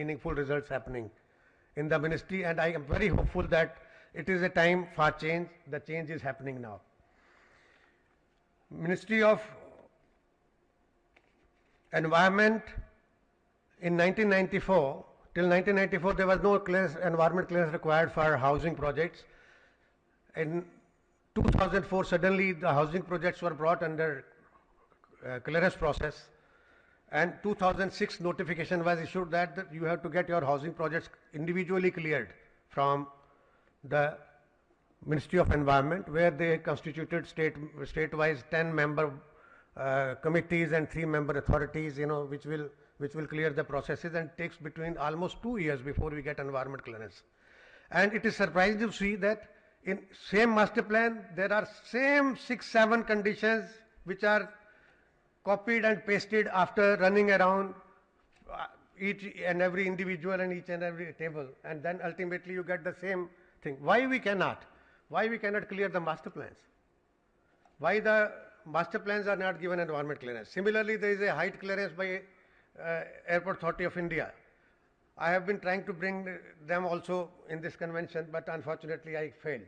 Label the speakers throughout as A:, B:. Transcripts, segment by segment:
A: meaningful results happening in the ministry, and I am very hopeful that it is a time for change. The change is happening now. Ministry of Environment in 1994, till 1994 there was no environment clearance required for housing projects. In 2004 suddenly the housing projects were brought under clearance process, and 2006 notification was issued that you have to get your housing projects individually cleared from the Ministry of Environment, where they constituted state-wise 10-member committees and 3-member authorities, which will clear the processes, and takes between almost 2 years before we get environment clearance. And it is surprising to see that in same master plan there are same 6-7 conditions which are copied and pasted after running around each and every individual and each and every table, and then ultimately you get the same thing. Why we cannot clear the master plans? Why the master plans are not given environment clearance? Similarly, there is a height clearance by Airport Authority of India. I have been trying to bring them also in this convention, but unfortunately I failed.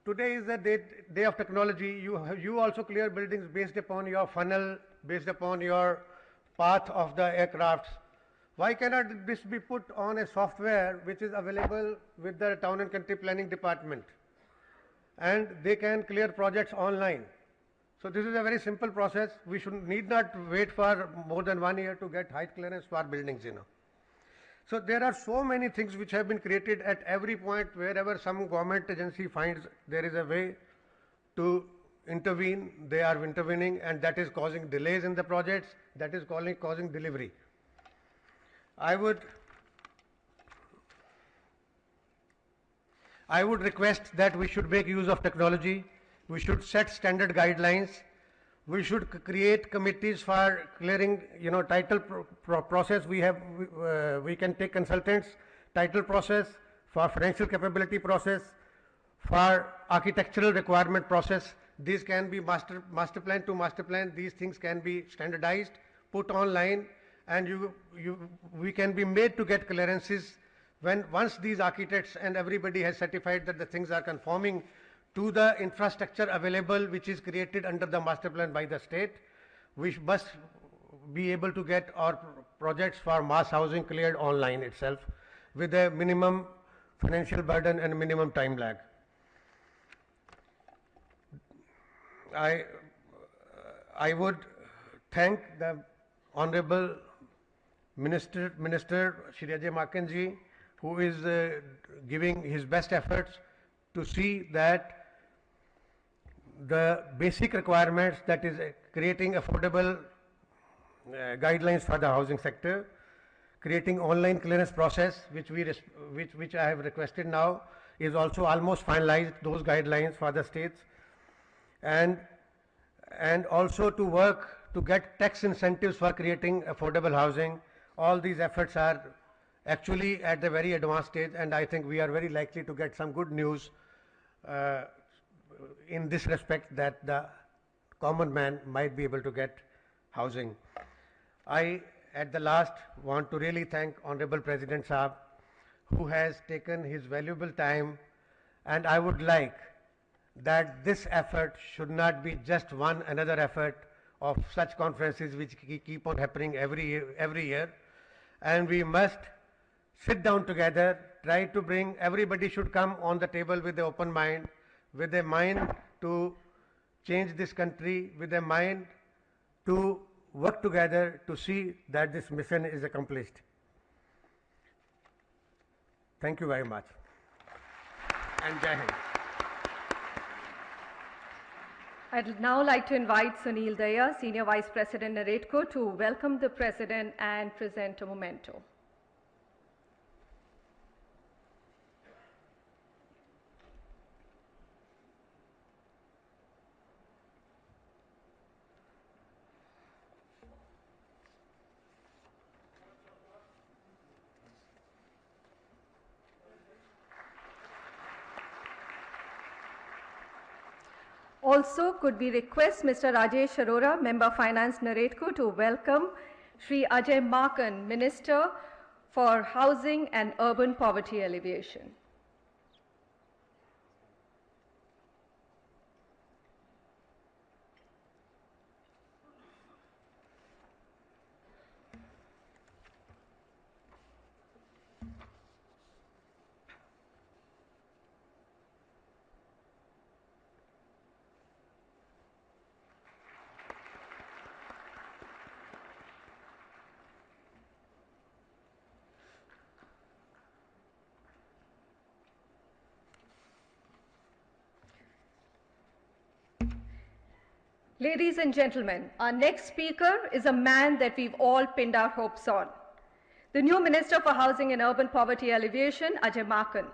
A: Today is the day of technology. You also clear buildings based upon your funnel, based upon your path of the aircrafts. Why cannot this be put on a software which is available with the Town and Country Planning Department, and they can clear projects online? So this is a very simple process. We need not wait for more than 1 year to get height clearance for buildings, So there are so many things which have been created at every point. Wherever some government agency finds there is a way to intervene, they are intervening, and that is causing delays in the projects, that is causing delivery. I would request that we should make use of technology. We should set standard guidelines. We should create committees for clearing, title process. We can take consultants, title process, for financial capability process, for architectural requirement process. These can be master plan to master plan. These things can be standardized, put online, and we can be made to get clearances once these architects and everybody has certified that the things are conforming to the infrastructure available which is created under the master plan by the state. We must be able to get our projects for mass housing cleared online itself with a minimum financial burden and minimum time lag. I would thank the Honorable Minister Shri Ajay Maken ji, who is giving his best efforts to see that the basic requirements, that is creating affordable guidelines for the housing sector, creating online clearance process, which I have requested now, is also almost finalized, those guidelines for the states, and also to work to get tax incentives for creating affordable housing. All these efforts are actually at the very advanced stage, and I think we are very likely to get some good news in this respect, that the common man might be able to get housing. I, at the last, want to really thank Honorable President Saab, who has taken his valuable time, and I would like that this effort should not be just another effort of such conferences which keep on happening every year, and we must sit down together, try to bring, everybody should come on the table with an open mind, with a mind to change this country, with a mind to work together to see that this mission is accomplished. Thank you very much. And Jai Hind.
B: I'd now like to invite Sunil Daya, Senior Vice President, NAREDCO, to welcome the President and present a memento. Also, could we request Mr. Rajesh Arora, Member Finance, NAREDCO, to welcome Shri Ajay Markan, Minister for Housing and Urban Poverty Alleviation. Ladies and gentlemen, our next speaker is a man that we've all pinned our hopes on. The new Minister for Housing and Urban Poverty Alleviation, Ajay Markan.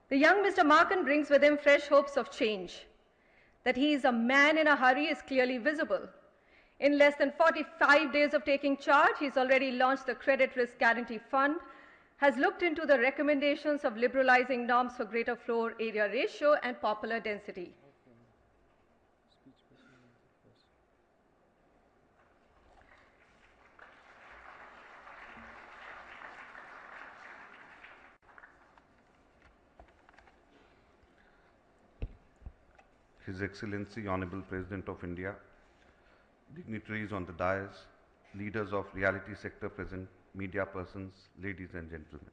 B: The young Mr. Markan brings with him fresh hopes of change. That he is a man in a hurry is clearly visible. In less than 45 days of taking charge, he's already launched the Credit Risk Guarantee Fund, has looked into the recommendations of liberalizing norms for greater floor area ratio and popular density.
C: His Excellency Honorable President of India, dignitaries on the dais, leaders of reality sector present, media persons, ladies and gentlemen.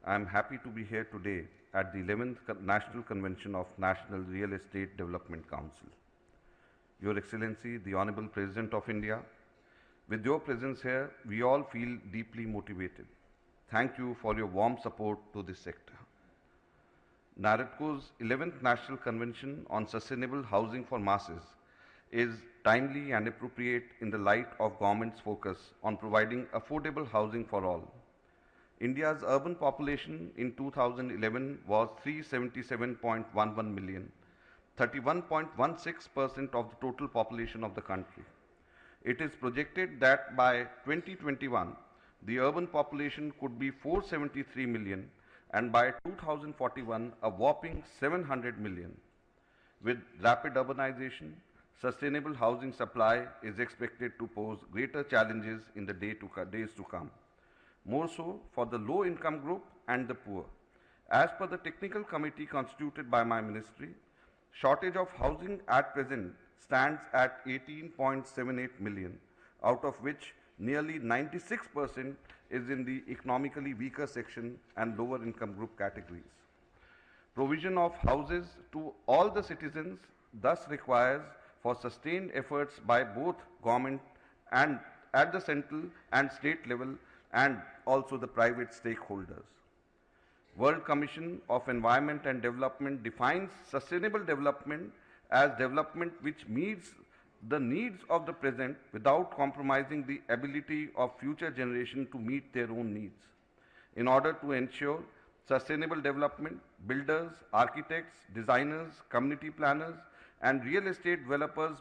C: I am happy to be here today at the 11th National Convention of National Real Estate Development Council. Your Excellency, the Honorable President of India, with your presence here, we all feel deeply motivated. Thank you for your warm support to this sector. NAREDCO's 11th National Convention on Sustainable Housing for Masses is timely and appropriate in the light of government's focus on providing affordable housing for all. India's urban population in 2011 was 377.11 million, 31.16% of the total population of the country. It is projected that by 2021, the urban population could be 473 million, and by 2041, a whopping 700 million. With rapid urbanization, sustainable housing supply is expected to pose greater challenges in the days to come, more so for the low-income group and the poor. As per the technical committee constituted by my ministry, shortage of housing at present stands at 18.78 million, out of which nearly 96% is in the economically weaker section and lower income group categories. Provision of houses to all the citizens thus requires for sustained efforts by both government and at the central and state level and also the private stakeholders. World Commission of Environment and Development defines sustainable development as development which meets the needs of the present without compromising the ability of future generations to meet their own needs. In order to ensure sustainable development, builders, architects, designers, community planners, and real estate developers